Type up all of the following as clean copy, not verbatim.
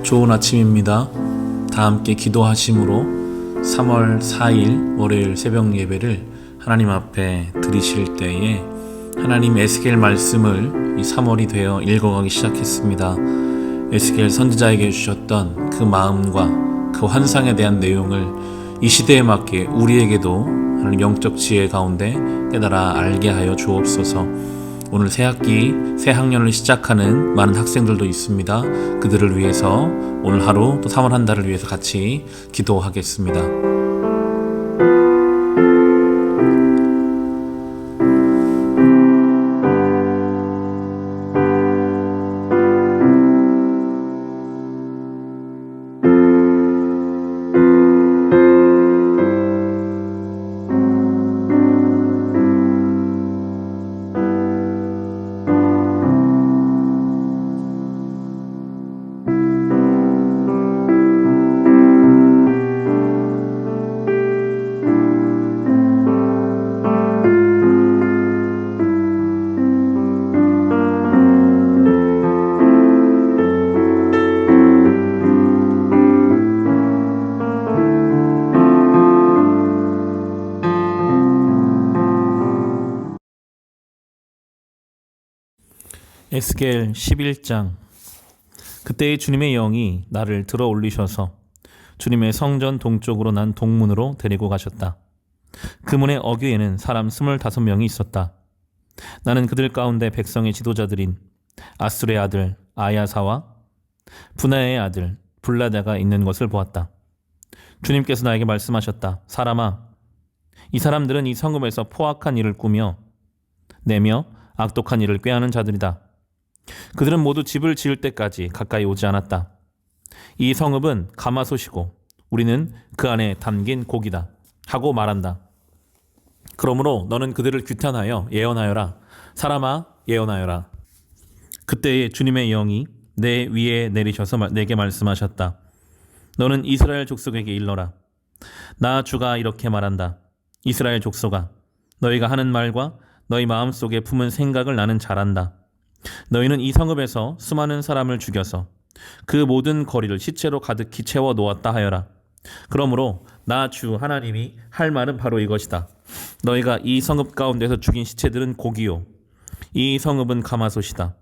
좋은 아침입니다. 다 함께 기도하심으로 3월 4일 월요일 새벽 예배를 하나님 앞에 드리실 때에 하나님 에스겔 말씀을 이 3월이 되어 읽어가기 시작했습니다. 에스겔 선지자에게 주셨던 그 마음과 그 환상에 대한 내용을 이 시대에 맞게 우리에게도 하나님 영적 지혜 가운데 깨달아 알게 하여 주옵소서. 오늘 새학기, 새학년을 시작하는 많은 학생들도 있습니다. 그들을 위해서 오늘 하루 또 3월 한 달을 위해서 같이 기도하겠습니다. 에스겔 11장. 그때의 주님의 영이 나를 들어 올리셔서 주님의 성전 동쪽으로 난 동문으로 데리고 가셨다. 그 문의 어귀에는 사람 25명이 있었다. 나는 그들 가운데 백성의 지도자들인 아술의 아들 아야사와 분하의 아들 블라다가 있는 것을 보았다. 주님께서 나에게 말씀하셨다. 사람아, 이 사람들은 이 성읍에서 포악한 일을 꾸며 내며 악독한 일을 꾀하는 자들이다. 그들은 모두 집을 지을 때까지 가까이 오지 않았다. 이 성읍은 가마솥이고 우리는 그 안에 담긴 고기다 하고 말한다. 그러므로 너는 그들을 규탄하여 예언하여라. 사람아, 예언하여라. 그때에 주님의 영이 내 위에 내리셔서 내게 말씀하셨다. 너는 이스라엘 족속에게 일러라. 나 주가 이렇게 말한다. 이스라엘 족속아, 너희가 하는 말과 너희 마음속에 품은 생각을 나는 잘 안다. 너희는 이 성읍에서 수많은 사람을 죽여서 그 모든 거리를 시체로 가득히 채워 놓았다 하여라. 그러므로 나 주 하나님이 할 말은 바로 이것이다. 너희가 이 성읍 가운데서 죽인 시체들은 고기요, 이 성읍은 가마솥이다.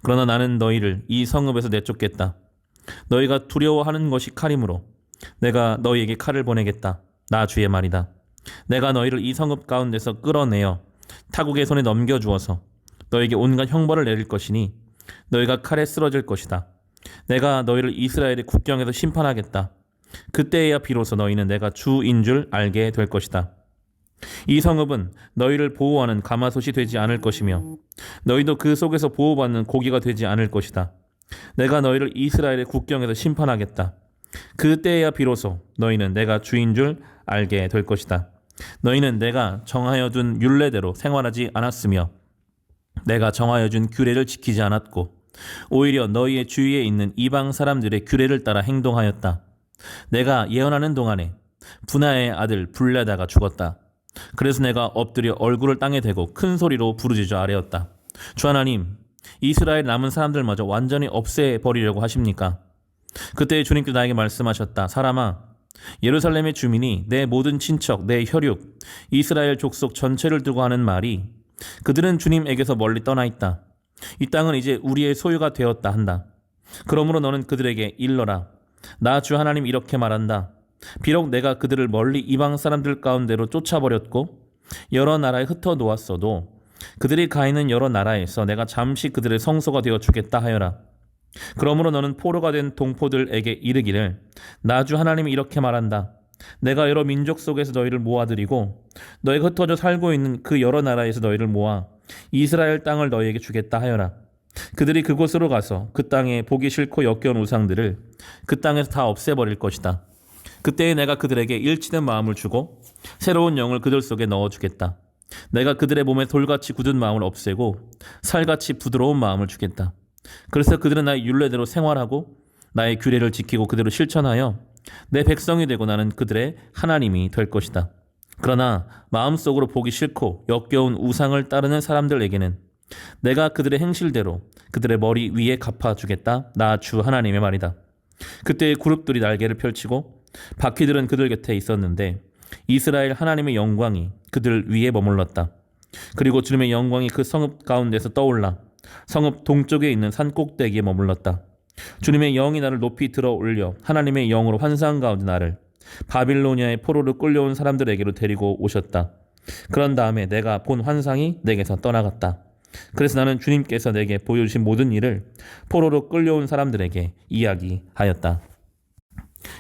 그러나 나는 너희를 이 성읍에서 내쫓겠다. 너희가 두려워하는 것이 칼이므로 내가 너희에게 칼을 보내겠다. 나 주의 말이다. 내가 너희를 이 성읍 가운데서 끌어내어 타국의 손에 넘겨주어서 너에게 온갖 형벌을 내릴 것이니 너희가 칼에 쓰러질 것이다. 내가 너희를 이스라엘의 국경에서 심판하겠다. 그때에야 비로소 너희는 내가 주인 줄 알게 될 것이다. 이 성읍은 너희를 보호하는 가마솥이 되지 않을 것이며 너희도 그 속에서 보호받는 고기가 되지 않을 것이다. 내가 너희를 이스라엘의 국경에서 심판하겠다. 그때에야 비로소 너희는 내가 주인 줄 알게 될 것이다. 너희는 내가 정하여 둔 율례대로 생활하지 않았으며 내가 정하여 준 규례를 지키지 않았고 오히려 너희의 주위에 있는 이방 사람들의 규례를 따라 행동하였다. 내가 예언하는 동안에 분하의 아들 블라다가 죽었다. 그래서 내가 엎드려 얼굴을 땅에 대고 큰 소리로 부르짖어 아뢰었다. 주 하나님, 이스라엘 남은 사람들마저 완전히 없애버리려고 하십니까? 그때 주님께서 나에게 말씀하셨다. 사람아, 예루살렘의 주민이 내 모든 친척, 내 혈육, 이스라엘 족속 전체를 두고 하는 말이 그들은 주님에게서 멀리 떠나 있다. 이 땅은 이제 우리의 소유가 되었다 한다. 그러므로 너는 그들에게 일러라. 나 주 하나님 이렇게 말한다. 비록 내가 그들을 멀리 이방 사람들 가운데로 쫓아버렸고 여러 나라에 흩어 놓았어도 그들이 가 있는 여러 나라에서 내가 잠시 그들의 성소가 되어 주겠다 하여라. 그러므로 너는 포로가 된 동포들에게 이르기를 나 주 하나님이 이렇게 말한다. 내가 여러 민족 속에서 너희를 모아들이고 너희가 흩어져 살고 있는 그 여러 나라에서 너희를 모아 이스라엘 땅을 너희에게 주겠다 하여라. 그들이 그곳으로 가서 그 땅에 보기 싫고 역겨운 우상들을 그 땅에서 다 없애버릴 것이다. 그때에 내가 그들에게 일치된 마음을 주고 새로운 영을 그들 속에 넣어주겠다. 내가 그들의 몸에 돌같이 굳은 마음을 없애고 살같이 부드러운 마음을 주겠다. 그래서 그들은 나의 율례대로 생활하고 나의 규례를 지키고 그대로 실천하여 내 백성이 되고 나는 그들의 하나님이 될 것이다. 그러나 마음속으로 보기 싫고 역겨운 우상을 따르는 사람들에게는 내가 그들의 행실대로 그들의 머리 위에 갚아주겠다. 나 주 하나님의 말이다. 그때 그룹들이 날개를 펼치고 바퀴들은 그들 곁에 있었는데 이스라엘 하나님의 영광이 그들 위에 머물렀다. 그리고 주님의 영광이 그 성읍 가운데서 떠올라 성읍 동쪽에 있는 산 꼭대기에 머물렀다. 주님의 영이 나를 높이 들어 올려 하나님의 영으로 환상 가운데 나를 바빌로니아의 포로로 끌려온 사람들에게로 데리고 오셨다. 그런 다음에 내가 본 환상이 내게서 떠나갔다. 그래서 나는 주님께서 내게 보여주신 모든 일을 포로로 끌려온 사람들에게 이야기하였다.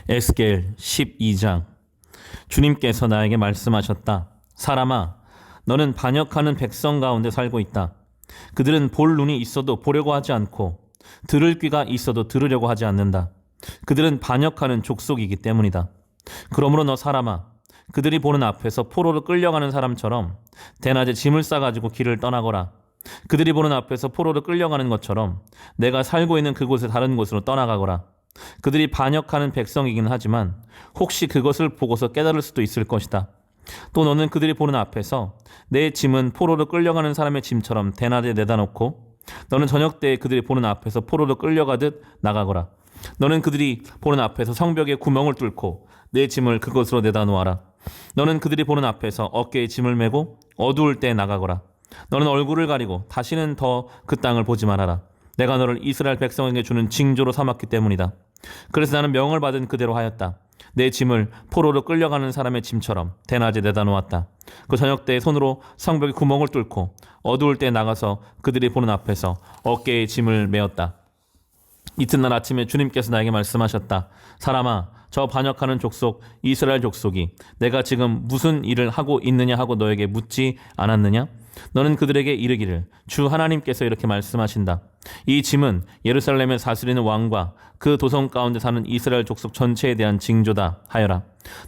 에스겔 12장. 주님께서 나에게 말씀하셨다. 사람아, 너는 반역하는 백성 가운데 살고 있다. 그들은 볼 눈이 있어도 보려고 하지 않고 들을 귀가 있어도 들으려고 하지 않는다. 그들은 반역하는 족속이기 때문이다. 그러므로 너 사람아, 그들이 보는 앞에서 포로로 끌려가는 사람처럼 대낮에 짐을 싸가지고 길을 떠나거라. 그들이 보는 앞에서 포로로 끌려가는 것처럼 내가 살고 있는 그곳에 다른 곳으로 떠나가거라. 그들이 반역하는 백성이긴 하지만 혹시 그것을 보고서 깨달을 수도 있을 것이다. 또 너는 그들이 보는 앞에서 내 짐은 포로로 끌려가는 사람의 짐처럼 대낮에 내다 놓고 너는 저녁 때에 그들이 보는 앞에서 포로로 끌려가듯 나가거라. 너는 그들이 보는 앞에서 성벽에 구멍을 뚫고 내 짐을 그것으로 내다 놓아라. 너는 그들이 보는 앞에서 어깨에 짐을 메고 어두울 때 나가거라. 너는 얼굴을 가리고 다시는 더 그 땅을 보지 말아라. 내가 너를 이스라엘 백성에게 주는 징조로 삼았기 때문이다. 그래서 나는 명을 받은 그대로 하였다. 내 짐을 포로로 끌려가는 사람의 짐처럼 대낮에 내다 놓았다. 그 저녁 때에 손으로 성벽에 구멍을 뚫고 어두울 때 나가서 그들이 보는 앞에서 어깨에 짐을 메었다. 이튿날 아침에 주님께서 나에게 말씀하셨다. 사람아, 저 반역하는 족속 이스라엘 족속이 내가 지금 무슨 일을 하고 있느냐 하고 너에게 묻지 않았느냐? 너는 그들에게 이르기를 주 하나님께서 이렇게 말씀하신다. 이 짐은 예루살렘에 다스리는 왕과 그 도성 가운데 사는 이스라엘 족속 전체에 대한 징조다 하여라.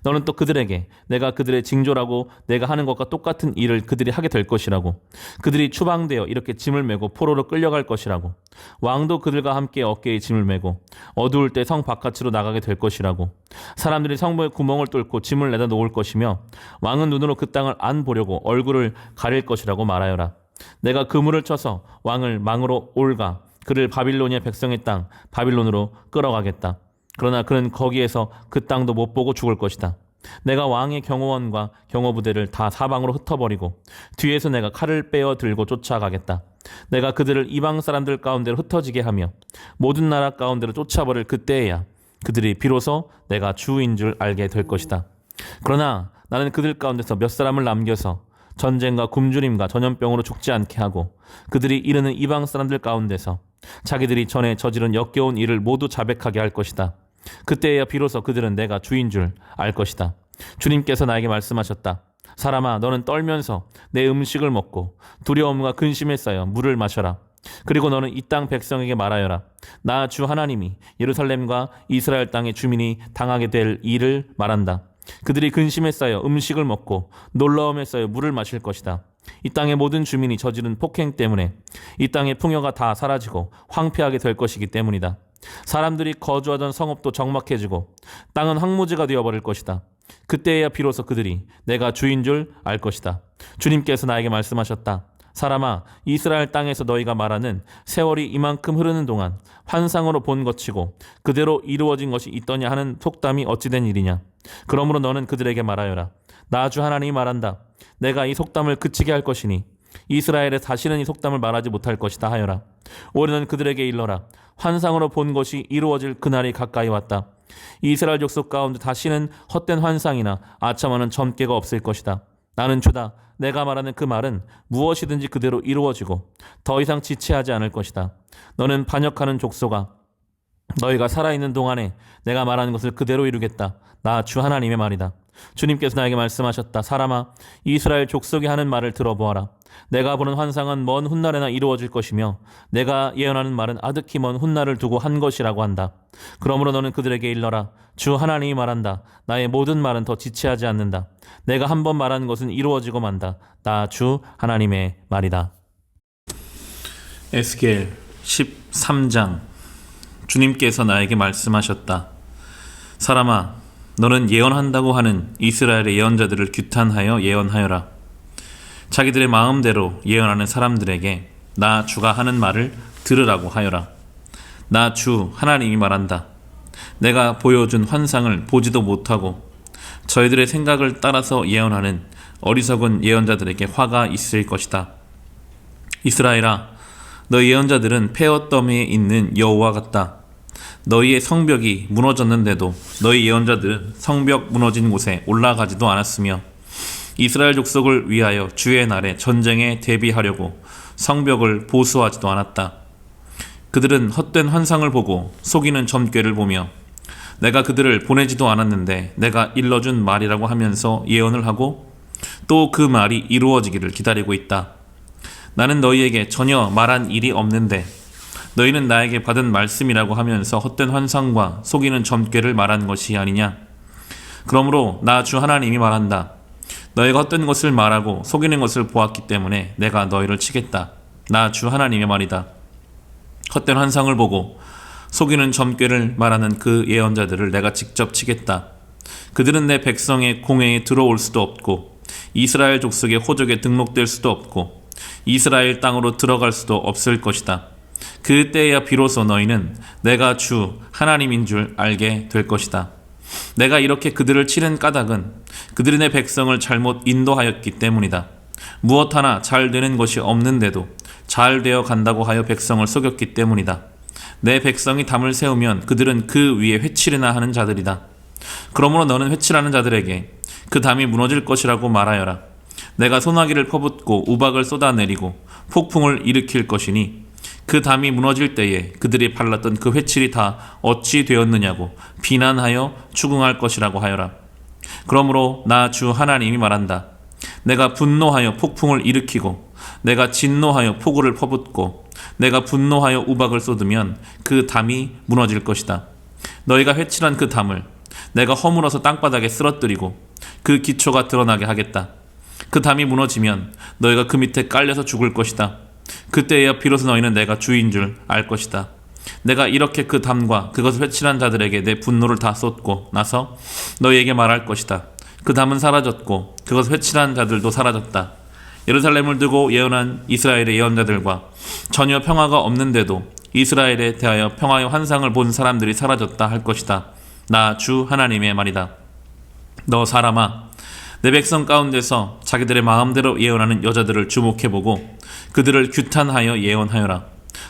너는 또 그들에게 내가 그들의 징조라고 내가 하는 것과 똑같은 일을 그들이 하게 될 것이라고. 그들이 추방되어 이렇게 짐을 메고 포로로 끌려갈 것이라고. 왕도 그들과 함께 어깨에 짐을 메고 어두울 때 성 바깥으로 나가게 될 것이라고. 사람들이 성벽에 구멍을 뚫고 짐을 내다 놓을 것이며 왕은 눈으로 그 땅을 안 보려고 얼굴을 가릴 것이라고 말하여라. 내가 그물을 쳐서 왕을 망으로 올가 그를 바빌로니아 백성의 땅 바빌론으로 끌어가겠다. 그러나 그는 거기에서 그 땅도 못 보고 죽을 것이다. 내가 왕의 경호원과 경호부대를 다 사방으로 흩어버리고 뒤에서 내가 칼을 빼어 들고 쫓아가겠다. 내가 그들을 이방 사람들 가운데로 흩어지게 하며 모든 나라 가운데로 쫓아버릴 그때에야 그들이 비로소 내가 주인 줄 알게 될 것이다. 그러나 나는 그들 가운데서 몇 사람을 남겨서 전쟁과 굶주림과 전염병으로 죽지 않게 하고 그들이 이르는 이방 사람들 가운데서 자기들이 전에 저지른 역겨운 일을 모두 자백하게 할 것이다. 그때야 비로소 그들은 내가 주인 줄 알 것이다. 주님께서 나에게 말씀하셨다. 사람아, 너는 떨면서 내 음식을 먹고 두려움과 근심에 쌓여 물을 마셔라. 그리고 너는 이 땅 백성에게 말하여라. 나 주 하나님이 예루살렘과 이스라엘 땅의 주민이 당하게 될 일을 말한다. 그들이 근심에 쌓여 음식을 먹고 놀라움에 쌓여 물을 마실 것이다. 이 땅의 모든 주민이 저지른 폭행 때문에 이 땅의 풍요가 다 사라지고 황폐하게 될 것이기 때문이다. 사람들이 거주하던 성읍도 적막해지고 땅은 황무지가 되어버릴 것이다. 그때야 비로소 그들이 내가 주인 줄 알 것이다. 주님께서 나에게 말씀하셨다. 사람아, 이스라엘 땅에서 너희가 말하는 세월이 이만큼 흐르는 동안 환상으로 본 것이고 그대로 이루어진 것이 있더냐 하는 속담이 어찌된 일이냐. 그러므로 너는 그들에게 말하여라. 나 주 하나님이 말한다. 내가 이 속담을 그치게 할 것이니 이스라엘에 다시는 이 속담을 말하지 못할 것이다 하여라. 올해는 그들에게 일러라. 환상으로 본 것이 이루어질 그날이 가까이 왔다. 이스라엘 족속 가운데 다시는 헛된 환상이나 아첨하는 점괘가 없을 것이다. 나는 주다. 내가 말하는 그 말은 무엇이든지 그대로 이루어지고 더 이상 지체하지 않을 것이다. 너는 반역하는 족속아, 너희가 살아있는 동안에 내가 말하는 것을 그대로 이루겠다. 나 주 하나님의 말이다. 주님께서 나에게 말씀하셨다. 사람아, 이스라엘 족속이 하는 말을 들어보아라. 내가 보는 환상은 먼 훗날에나 이루어질 것이며 내가 예언하는 말은 아득히 먼 훗날을 두고 한 것이라고 한다. 그러므로 너는 그들에게 일러라. 주 하나님이 말한다. 나의 모든 말은 더 지체하지 않는다. 내가 한 번 말하는 것은 이루어지고 만다. 나 주 하나님의 말이다. 에스겔 13장. 주님께서 나에게 말씀하셨다. 사람아, 너는 예언한다고 하는 이스라엘의 예언자들을 규탄하여 예언하여라. 자기들의 마음대로 예언하는 사람들에게 나 주가 하는 말을 들으라고 하여라. 나 주 하나님이 말한다. 내가 보여준 환상을 보지도 못하고 저희들의 생각을 따라서 예언하는 어리석은 예언자들에게 화가 있을 것이다. 이스라엘아, 너희 예언자들은 폐허더미에 있는 여호와 같다. 너희의 성벽이 무너졌는데도 너희 예언자들은 성벽 무너진 곳에 올라가지도 않았으며 이스라엘 족속을 위하여 주의 날에 전쟁에 대비하려고 성벽을 보수하지도 않았다. 그들은 헛된 환상을 보고 속이는 점괘를 보며 내가 그들을 보내지도 않았는데 내가 일러준 말이라고 하면서 예언을 하고 또 그 말이 이루어지기를 기다리고 있다. 나는 너희에게 전혀 말한 일이 없는데 너희는 나에게 받은 말씀이라고 하면서 헛된 환상과 속이는 점괘를 말한 것이 아니냐? 그러므로 나 주 하나님이 말한다. 너희가 헛된 것을 말하고 속이는 것을 보았기 때문에 내가 너희를 치겠다. 나 주 하나님의 말이다. 헛된 환상을 보고 속이는 점괘를 말하는 그 예언자들을 내가 직접 치겠다. 그들은 내 백성의 공회에 들어올 수도 없고 이스라엘 족속의 호적에 등록될 수도 없고 이스라엘 땅으로 들어갈 수도 없을 것이다. 그때야 비로소 너희는 내가 주 하나님인 줄 알게 될 것이다. 내가 이렇게 그들을 치는 까닭은 그들이 내 백성을 잘못 인도하였기 때문이다. 무엇 하나 잘 되는 것이 없는데도 잘 되어 간다고 하여 백성을 속였기 때문이다. 내 백성이 담을 세우면 그들은 그 위에 회칠이나 하는 자들이다. 그러므로 너는 회칠하는 자들에게 그 담이 무너질 것이라고 말하여라. 내가 소나기를 퍼붓고 우박을 쏟아내리고 폭풍을 일으킬 것이니 그 담이 무너질 때에 그들이 발랐던 그 회칠이 다 어찌 되었느냐고 비난하여 추궁할 것이라고 하여라. 그러므로 나 주 하나님이 말한다. 내가 분노하여 폭풍을 일으키고 내가 진노하여 폭우를 퍼붓고 내가 분노하여 우박을 쏟으면 그 담이 무너질 것이다. 너희가 회칠한 그 담을 내가 허물어서 땅바닥에 쓰러뜨리고 그 기초가 드러나게 하겠다. 그 담이 무너지면 너희가 그 밑에 깔려서 죽을 것이다. 그때야 비로소 너희는 내가 주인 줄 알 것이다. 내가 이렇게 그 담과 그것을 회칠한 자들에게 내 분노를 다 쏟고 나서 너희에게 말할 것이다. 그 담은 사라졌고 그것을 회칠한 자들도 사라졌다. 예루살렘을 두고 예언한 이스라엘의 예언자들과 전혀 평화가 없는데도 이스라엘에 대하여 평화의 환상을 본 사람들이 사라졌다 할 것이다. 나 주 하나님의 말이다. 너 사람아, 내 백성 가운데서 자기들의 마음대로 예언하는 여자들을 주목해보고 그들을 규탄하여 예언하여라.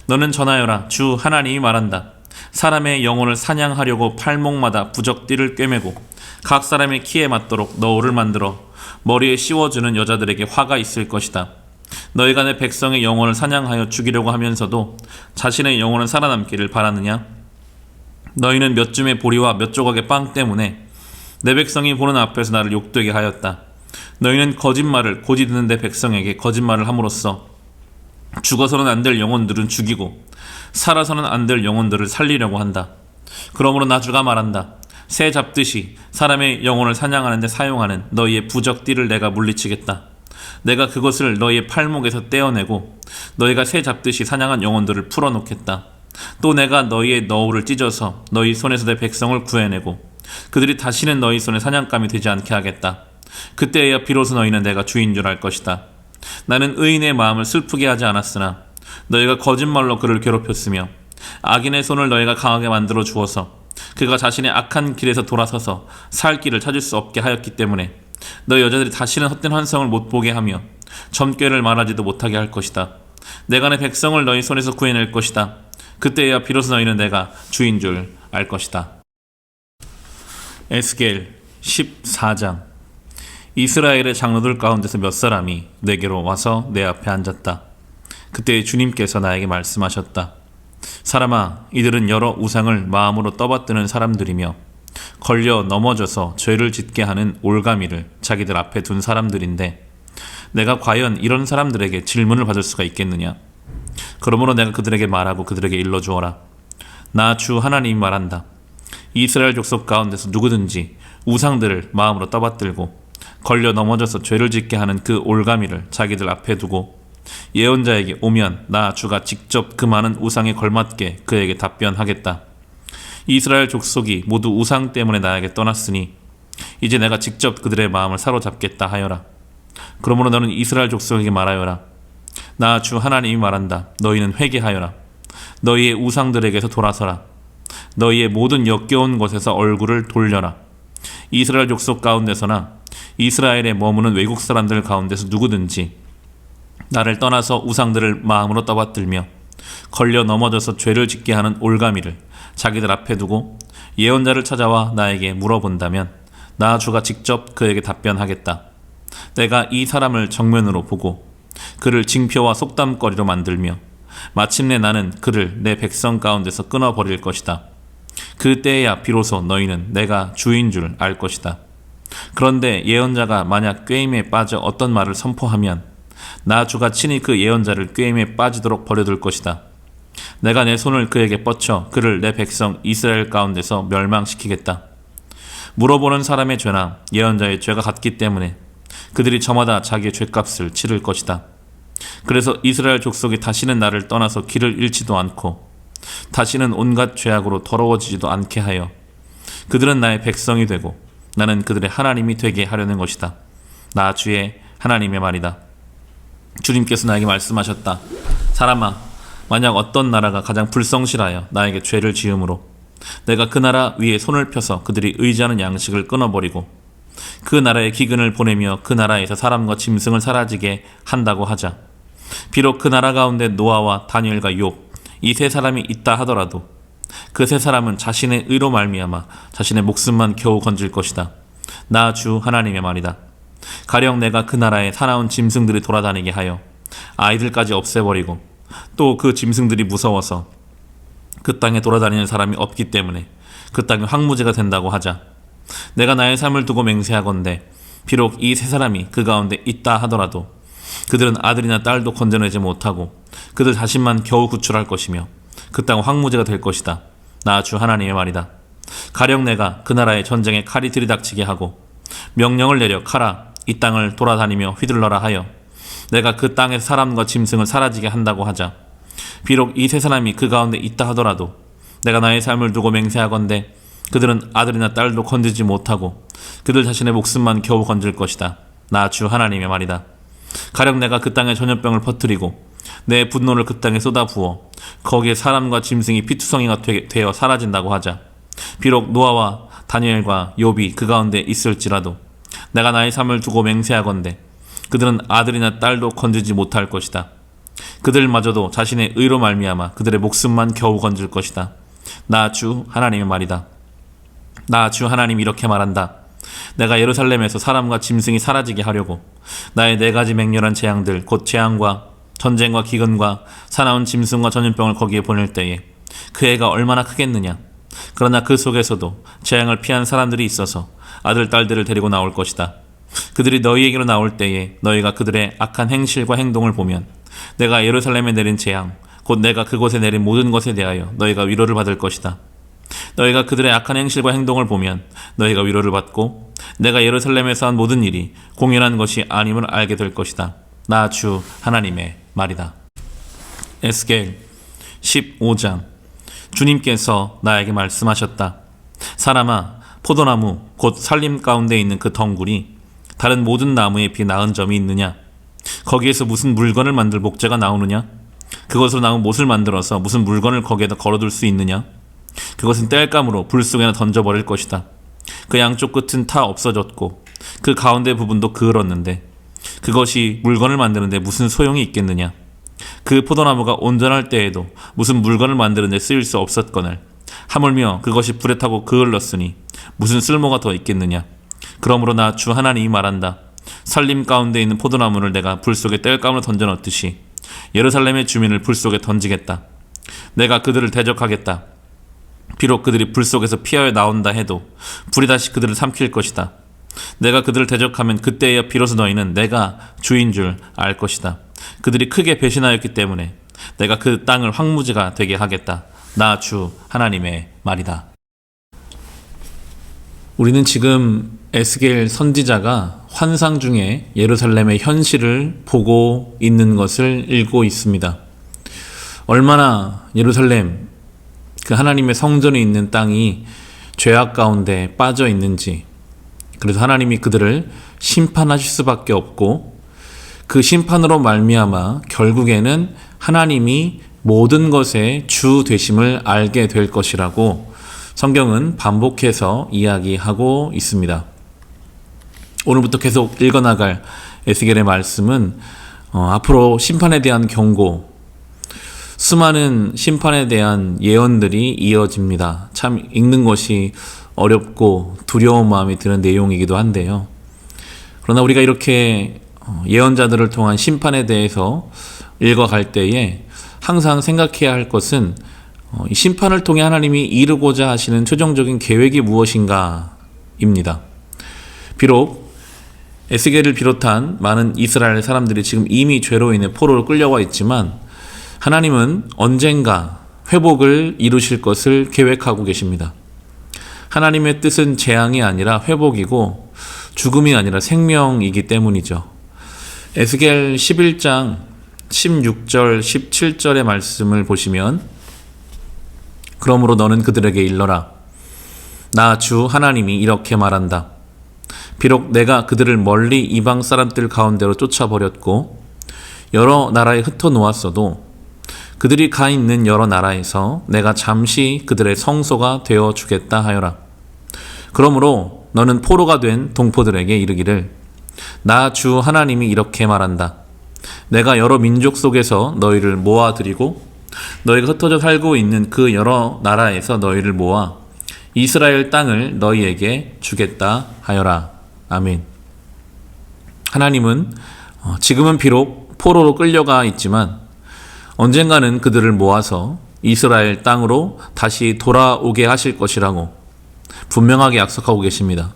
너는 전하여라. 주 하나님이 말한다. 사람의 영혼을 사냥하려고 팔목마다 부적띠를 꿰매고 각 사람의 키에 맞도록 너울을 만들어 머리에 씌워주는 여자들에게 화가 있을 것이다. 너희가 내 백성의 영혼을 사냥하여 죽이려고 하면서도 자신의 영혼은 살아남기를 바라느냐? 너희는 몇 줌의 보리와 몇 조각의 빵 때문에 내 백성이 보는 앞에서 나를 욕되게 하였다. 너희는 거짓말을 고지 듣는 내 백성에게 거짓말을 함으로써 죽어서는 안 될 영혼들은 죽이고 살아서는 안 될 영혼들을 살리려고 한다. 그러므로 나 주가 말한다. 새 잡듯이 사람의 영혼을 사냥하는 데 사용하는 너희의 부적띠를 내가 물리치겠다. 내가 그것을 너희의 팔목에서 떼어내고 너희가 새 잡듯이 사냥한 영혼들을 풀어놓겠다. 또 내가 너희의 너울을 찢어서 너희 손에서 내 백성을 구해내고 그들이 다시는 너희 손에 사냥감이 되지 않게 하겠다. 그때에야 비로소 너희는 내가 주인 줄 알 것이다. 나는 의인의 마음을 슬프게 하지 않았으나 너희가 거짓말로 그를 괴롭혔으며 악인의 손을 너희가 강하게 만들어 주어서 그가 자신의 악한 길에서 돌아서서 살 길을 찾을 수 없게 하였기 때문에 너희 여자들이 다시는 헛된 환상을 못 보게 하며 점괘를 말하지도 못하게 할 것이다. 내가 내 백성을 너희 손에서 구해낼 것이다. 그때야 비로소 너희는 내가 주인 줄 알 것이다. 에스겔 14장. 이스라엘의 장로들 가운데서 몇 사람이 내게로 와서 내 앞에 앉았다. 그때 주님께서 나에게 말씀하셨다. 사람아, 이들은 여러 우상을 마음으로 떠받드는 사람들이며 걸려 넘어져서 죄를 짓게 하는 올가미를 자기들 앞에 둔 사람들인데 내가 과연 이런 사람들에게 질문을 받을 수가 있겠느냐? 그러므로 내가 그들에게 말하고 그들에게 일러주어라. 나 주 하나님이 말한다. 이스라엘 족속 가운데서 누구든지 우상들을 마음으로 떠받들고 걸려 넘어져서 죄를 짓게 하는 그 올가미를 자기들 앞에 두고 예언자에게 오면 나 주가 직접 그 많은 우상에 걸맞게 그에게 답변하겠다. 이스라엘 족속이 모두 우상 때문에 나에게 떠났으니 이제 내가 직접 그들의 마음을 사로잡겠다 하여라. 그러므로 너는 이스라엘 족속에게 말하여라. 나 주 하나님이 말한다. 너희는 회개하여라. 너희의 우상들에게서 돌아서라. 너희의 모든 역겨운 곳에서 얼굴을 돌려라. 이스라엘 족속 가운데서나 이스라엘에 머무는 외국 사람들 가운데서 누구든지 나를 떠나서 우상들을 마음으로 떠받들며 걸려 넘어져서 죄를 짓게 하는 올가미를 자기들 앞에 두고 예언자를 찾아와 나에게 물어본다면 나 주가 직접 그에게 답변하겠다. 내가 이 사람을 정면으로 보고 그를 징표와 속담거리로 만들며 마침내 나는 그를 내 백성 가운데서 끊어버릴 것이다. 그때야 비로소 너희는 내가 주인 줄 알 것이다. 그런데 예언자가 만약 꾀임에 빠져 어떤 말을 선포하면 나 주가 친히 그 예언자를 꾀임에 빠지도록 버려둘 것이다. 내가 내 손을 그에게 뻗쳐 그를 내 백성 이스라엘 가운데서 멸망시키겠다. 물어보는 사람의 죄나 예언자의 죄가 같기 때문에 그들이 저마다 자기의 죄값을 치를 것이다. 그래서 이스라엘 족속이 다시는 나를 떠나서 길을 잃지도 않고 다시는 온갖 죄악으로 더러워지지도 않게 하여 그들은 나의 백성이 되고 나는 그들의 하나님이 되게 하려는 것이다. 나 주의 하나님의 말이다. 주님께서 나에게 말씀하셨다. 사람아, 만약 어떤 나라가 가장 불성실하여 나에게 죄를 지음으로 내가 그 나라 위에 손을 펴서 그들이 의지하는 양식을 끊어버리고 그 나라의 기근을 보내며 그 나라에서 사람과 짐승을 사라지게 한다고 하자. 비록 그 나라 가운데 노아와 다니엘과 욥 이 세 사람이 있다 하더라도 그 세 사람은 자신의 의로 말미암아 자신의 목숨만 겨우 건질 것이다. 나 주 하나님의 말이다. 가령 내가 그 나라에 사나운 짐승들이 돌아다니게 하여 아이들까지 없애버리고 또 그 짐승들이 무서워서 그 땅에 돌아다니는 사람이 없기 때문에 그 땅이 황무지가 된다고 하자. 내가 나의 삶을 두고 맹세하건대 비록 이 세 사람이 그 가운데 있다 하더라도 그들은 아들이나 딸도 건져내지 못하고 그들 자신만 겨우 구출할 것이며 그 땅은 황무지가 될 것이다. 나 주 하나님의 말이다. 가령 내가 그 나라의 전쟁에 칼이 들이닥치게 하고 명령을 내려 가라 이 땅을 돌아다니며 휘둘러라 하여 내가 그 땅의 사람과 짐승을 사라지게 한다고 하자. 비록 이 세 사람이 그 가운데 있다 하더라도 내가 나의 삶을 두고 맹세하건대 그들은 아들이나 딸도 건지지 못하고 그들 자신의 목숨만 겨우 건질 것이다. 나 주 하나님의 말이다. 가령 내가 그 땅에 전염병을 퍼뜨리고 내 분노를 그 땅에 쏟아부어 거기에 사람과 짐승이 피투성이가 되어 사라진다고 하자. 비록 노아와 다니엘과 욥이 그 가운데 있을지라도 내가 나의 삶을 두고 맹세하건대 그들은 아들이나 딸도 건지지 못할 것이다. 그들마저도 자신의 의로 말미암아 그들의 목숨만 겨우 건질 것이다. 나 주 하나님의 말이다. 나 주 하나님이 이렇게 말한다. 내가 예루살렘에서 사람과 짐승이 사라지게 하려고 나의 4가지 맹렬한 재앙들 곧 재앙과 전쟁과 기근과 사나운 짐승과 전염병을 거기에 보낼 때에 그 해가 얼마나 크겠느냐. 그러나 그 속에서도 재앙을 피한 사람들이 있어서 아들 딸들을 데리고 나올 것이다. 그들이 너희에게로 나올 때에 너희가 그들의 악한 행실과 행동을 보면 내가 예루살렘에 내린 재앙 곧 내가 그곳에 내린 모든 것에 대하여 너희가 위로를 받을 것이다. 너희가 그들의 악한 행실과 행동을 보면 너희가 위로를 받고 내가 예루살렘에서 한 모든 일이 공연한 것이 아님을 알게 될 것이다. 나 주 하나님의 말이다. 에스겔 15장. 주님께서 나에게 말씀하셨다. 사람아, 포도나무 곧 살림 가운데 있는 그 덩굴이 다른 모든 나무에 비해 나은 점이 있느냐? 거기에서 무슨 물건을 만들 목재가 나오느냐? 그것으로 나무 못을 만들어서 무슨 물건을 거기에다 걸어둘 수 있느냐? 그것은 땔감으로 불 속에나 던져버릴 것이다. 그 양쪽 끝은 타 없어졌고 그 가운데 부분도 그을었는데 그것이 물건을 만드는데 무슨 소용이 있겠느냐? 그 포도나무가 온전할 때에도 무슨 물건을 만드는데 쓰일 수 없었거늘 하물며 그것이 불에 타고 그을렀으니 무슨 쓸모가 더 있겠느냐? 그러므로 나 주 하나님이 말한다. 살림 가운데 있는 포도나무를 내가 불 속에 땔감으로 던져 넣듯이 예루살렘의 주민을 불 속에 던지겠다. 내가 그들을 대적하겠다. 비록 그들이 불 속에서 피하여 나온다 해도 불이 다시 그들을 삼킬 것이다. 내가 그들을 대적하면 그때야 비로소 너희는 내가 주인 줄 알 것이다. 그들이 크게 배신하였기 때문에 내가 그 땅을 황무지가 되게 하겠다. 나 주 하나님의 말이다. 우리는 지금 에스겔 선지자가 환상 중에 예루살렘의 현실을 보고 있는 것을 읽고 있습니다. 얼마나 예루살렘, 그 하나님의 성전이 있는 땅이 죄악 가운데 빠져 있는지, 그래서 하나님이 그들을 심판하실 수밖에 없고 그 심판으로 말미암아 결국에는 하나님이 모든 것의 주 되심을 알게 될 것이라고 성경은 반복해서 이야기하고 있습니다. 오늘부터 계속 읽어나갈 에스겔의 말씀은 앞으로 심판에 대한 경고, 수많은 심판에 대한 예언들이 이어집니다. 참 읽는 것이 어렵고 두려운 마음이 드는 내용이기도 한데요. 그러나 우리가 이렇게 예언자들을 통한 심판에 대해서 읽어갈 때에 항상 생각해야 할 것은 이 심판을 통해 하나님이 이루고자 하시는 최종적인 계획이 무엇인가입니다. 비록 에스겔을 비롯한 많은 이스라엘 사람들이 지금 이미 죄로 인해 포로로 끌려와 있지만 하나님은 언젠가 회복을 이루실 것을 계획하고 계십니다. 하나님의 뜻은 재앙이 아니라 회복이고 죽음이 아니라 생명이기 때문이죠. 에스겔 11장 16절 17절의 말씀을 보시면, 그러므로 너는 그들에게 일러라. 나 주 하나님이 이렇게 말한다. 비록 내가 그들을 멀리 이방 사람들 가운데로 쫓아버렸고 여러 나라에 흩어놓았어도 그들이 가 있는 여러 나라에서 내가 잠시 그들의 성소가 되어 주겠다 하여라. 그러므로 너는 포로가 된 동포들에게 이르기를, 나 주 하나님이 이렇게 말한다. 내가 여러 민족 속에서 너희를 모아들이고 너희가 흩어져 살고 있는 그 여러 나라에서 너희를 모아 이스라엘 땅을 너희에게 주겠다 하여라. 아멘. 하나님은 지금은 비록 포로로 끌려가 있지만 언젠가는 그들을 모아서 이스라엘 땅으로 다시 돌아오게 하실 것이라고 분명하게 약속하고 계십니다.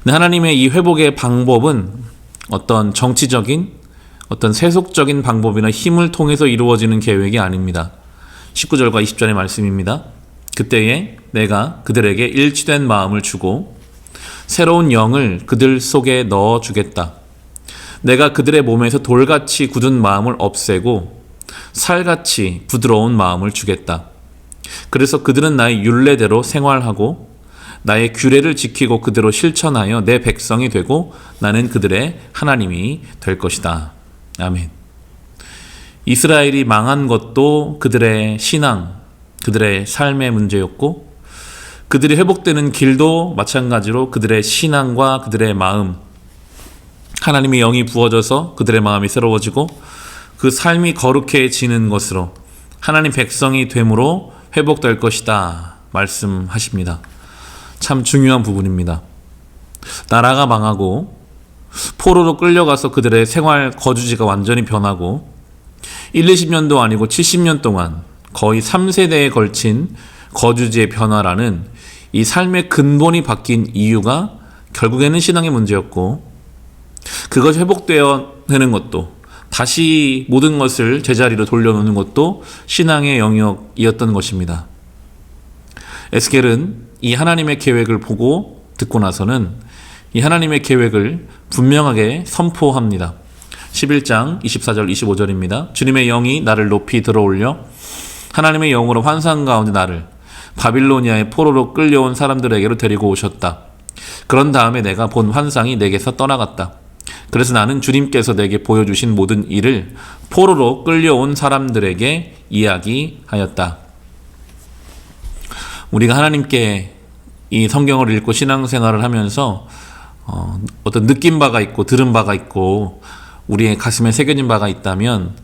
근데 하나님의 이 회복의 방법은 어떤 정치적인, 어떤 세속적인 방법이나 힘을 통해서 이루어지는 계획이 아닙니다. 19절과 20절의 말씀입니다. 그때에 내가 그들에게 일치된 마음을 주고 새로운 영을 그들 속에 넣어주겠다. 내가 그들의 몸에서 돌같이 굳은 마음을 없애고 살같이 부드러운 마음을 주겠다. 그래서 그들은 나의 율례대로 생활하고 나의 규례를 지키고 그대로 실천하여 내 백성이 되고 나는 그들의 하나님이 될 것이다. 아멘. 이스라엘이 망한 것도 그들의 신앙, 그들의 삶의 문제였고 그들이 회복되는 길도 마찬가지로 그들의 신앙과 그들의 마음, 하나님의 영이 부어져서 그들의 마음이 새로워지고 그 삶이 거룩해지는 것으로 하나님 백성이 됨으로 회복될 것이다 말씀하십니다. 참 중요한 부분입니다. 나라가 망하고 포로로 끌려가서 그들의 생활 거주지가 완전히 변하고 20년도 아니고 70년 동안 거의 3세대에 걸친 거주지의 변화라는 이 삶의 근본이 바뀐 이유가 결국에는 신앙의 문제였고, 그것이 회복되어내는 것도, 다시 모든 것을 제자리로 돌려놓는 것도 신앙의 영역이었던 것입니다. 에스겔은 이 하나님의 계획을 보고 듣고 나서는 이 하나님의 계획을 분명하게 선포합니다. 11장 24절 25절입니다. 주님의 영이 나를 높이 들어올려 하나님의 영으로 환상 가운데 나를 바빌로니아의 포로로 끌려온 사람들에게로 데리고 오셨다. 그런 다음에 내가 본 환상이 내게서 떠나갔다. 그래서 나는 주님께서 내게 보여주신 모든 일을 포로로 끌려온 사람들에게 이야기하였다. 우리가 하나님께 이 성경을 읽고 신앙생활을 하면서 어떤 느낀 바가 있고 들은 바가 있고 우리의 가슴에 새겨진 바가 있다면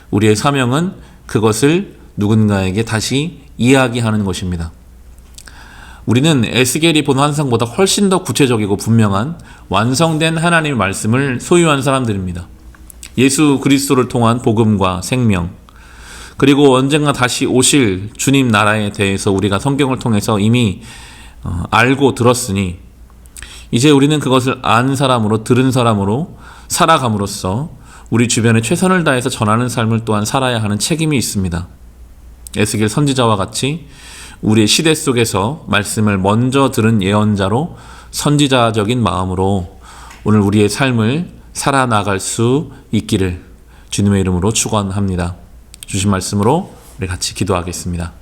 우리의 사명은 그것을 누군가에게 다시 이야기하는 것입니다. 우리는 에스겔이 본 환상보다 훨씬 더 구체적이고 분명한 완성된 하나님의 말씀을 소유한 사람들입니다. 예수 그리스도를 통한 복음과 생명, 그리고 언젠가 다시 오실 주님 나라에 대해서 우리가 성경을 통해서 이미 알고 들었으니 이제 우리는 그것을 안 사람으로, 들은 사람으로 살아감으로써 우리 주변에 최선을 다해서 전하는 삶을 또한 살아야 하는 책임이 있습니다. 에스겔 선지자와 같이 우리의 시대 속에서 말씀을 먼저 들은 예언자로 선지자적인 마음으로 오늘 우리의 삶을 살아나갈 수 있기를 주님의 이름으로 축원합니다. 주신 말씀으로 우리 같이 기도하겠습니다.